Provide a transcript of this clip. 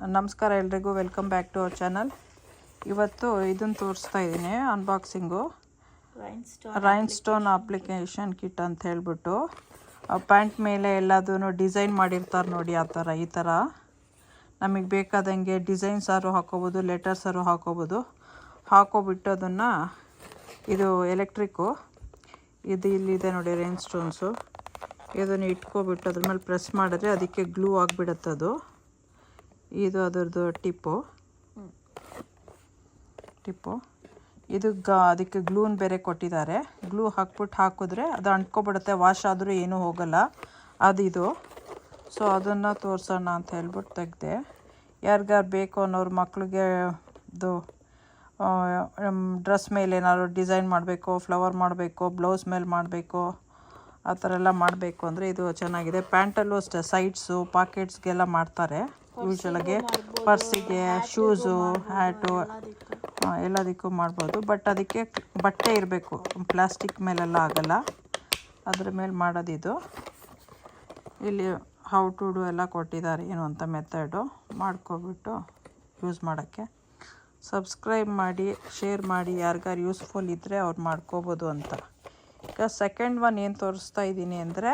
ನಮಸ್ಕಾರ ಎಲ್ರಿಗೂ, welcome back to our channel. ಇವತ್ತು ಇದನ್ನು ತೋರಿಸ್ತಾ ಇದ್ದೀನಿ, unboxing. Rhinestone application kit ಅಂತ ಹೇಳ್ಬಿಟ್ಟು ಪ್ಯಾಂಟ್ ಮೇಲೆ ಎಲ್ಲದೂ ಡಿಸೈನ್ ಮಾಡಿರ್ತಾರೆ ನೋಡಿ. ಈ ಥರ ನಮಗೆ ಬೇಕಾದಂಗೆ ಡಿಸೈನ್ಸಾರು ಹಾಕೋಬೋದು, ಲೆಟರ್ಸಾರು ಹಾಕೋಬಿಟ್ಟು ಅದನ್ನು, ಇದು ಎಲೆಕ್ಟ್ರಿಕ್ಕು, ಇದು ಇಲ್ಲಿದೆ ನೋಡಿ ರೈನ್ ಸ್ಟೋನ್ಸು. ಇದನ್ನು ಇಟ್ಕೊಬಿಟ್ಟು ಅದ್ರ ಮೇಲೆ ಪ್ರೆಸ್ ಮಾಡಿದ್ರೆ ಅದಕ್ಕೆ ಗ್ಲೂ ಆಗಿಬಿಡುತ್ತೆ. ಅದು ಇದು ಅದರದ್ದು ಟಿಪ್ಪು. ಇದು ಅದಕ್ಕೆ ಗ್ಲೂನ್ ಬೇರೆ ಕೊಟ್ಟಿದ್ದಾರೆ. ಗ್ಲೂ ಹಾಕಿದ್ರೆ ಅದು ಅಂಟ್ಕೊಬಿಡುತ್ತೆ, ವಾಶ್ ಆದರೂ ಏನೂ ಹೋಗಲ್ಲ. ಅದಿದು. ಸೊ ಅದನ್ನು ತೋರಿಸೋಣ ಅಂತ ಹೇಳ್ಬಿಟ್ಟು ತೆಗೆದೆ. ಯಾರಿಗಾರು ಬೇಕು ಅನ್ನೋರು, ಮಕ್ಳಿಗೆ ಇದು ಡ್ರೆಸ್ ಮೇಲೆ ಏನಾದ್ರು ಡಿಸೈನ್ ಮಾಡಬೇಕು, ಫ್ಲವರ್ ಮಾಡಬೇಕು, ಬ್ಲೌಸ್ ಮೇಲೆ ಮಾಡಬೇಕು, ಆ ಥರ ಎಲ್ಲ ಮಾಡಬೇಕು ಅಂದರೆ ಇದು ಚೆನ್ನಾಗಿದೆ. ಪ್ಯಾಂಟಲ್ಲೂ ಅಷ್ಟೇ ಸೈಡ್ಸು, ಪಾಕೆಟ್ಸ್ಗೆಲ್ಲ ಮಾಡ್ತಾರೆ. ಯೂಶ್ವಲಾಗಿ ಪರ್ಸಿಗೆ, ಶೂಸು, ಹ್ಯಾಟು ಎಲ್ಲದಕ್ಕೂ ಮಾಡ್ಬೋದು. ಬಟ್ ಅದಕ್ಕೆ ಬಟ್ಟೆ ಇರಬೇಕು, ಪ್ಲಾಸ್ಟಿಕ್ ಮೇಲೆಲ್ಲ ಆಗಲ್ಲ. ಅದ್ರ ಮೇಲೆ ಮಾಡೋದಿದು. ಇಲ್ಲಿ ಹೌ ಟು ಡು ಎಲ್ಲ ಕೊಟ್ಟಿದ್ದಾರೆ, ಏನು ಅಂತ ಮೆಥಡು ಮಾಡ್ಕೊಬಿಟ್ಟು ಯೂಸ್ ಮಾಡೋಕ್ಕೆ. ಸಬ್ಸ್ಕ್ರೈಬ್ ಮಾಡಿ, ಶೇರ್ ಮಾಡಿ, ಯಾರಿಗಾರು ಯೂಸ್ಫುಲ್ ಇದ್ದರೆ ಅವ್ರು ಮಾಡ್ಕೋಬೋದು ಅಂತ. ಈಗ ಸೆಕೆಂಡ್ ಒನ್ ಏನು ತೋರಿಸ್ತಾ ಇದ್ದೀನಿ ಅಂದರೆ,